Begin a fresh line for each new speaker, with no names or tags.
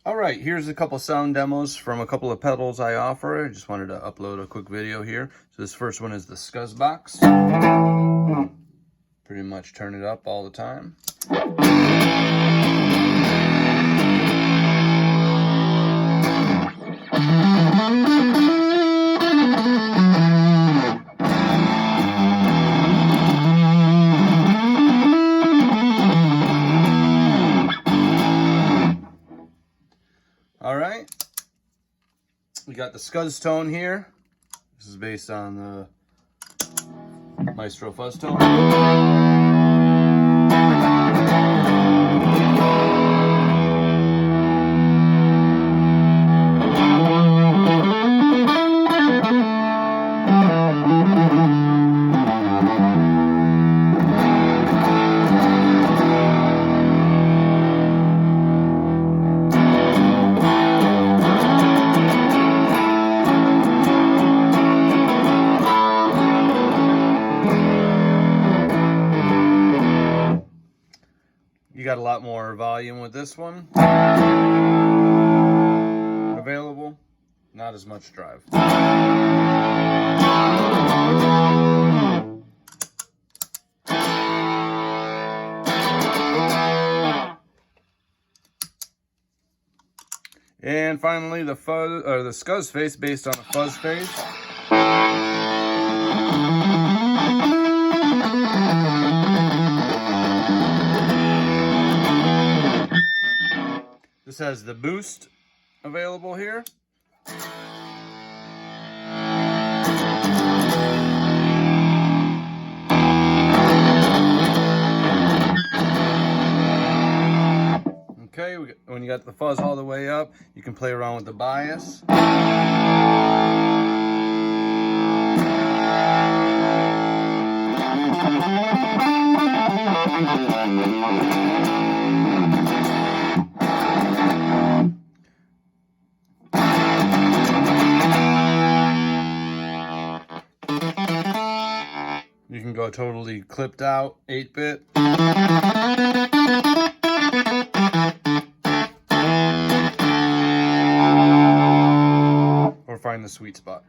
All right, here's a couple sound demos from a couple of pedals I offer. I just wanted to upload a quick video here. So this first one is the Skuzz box. Pretty much turn it up all the time. All right, we got the Skuzz tone here. This is based on the Maestro fuzz tone. You got a lot more volume with this one available, not as much drive. And finally, the fuzz or the Skuzz face based on a fuzz face. This has the boost available here. Okay, when you got the fuzz all the way up, you can play around with the bias. You can go totally clipped out, 8-bit. Or find the sweet spot.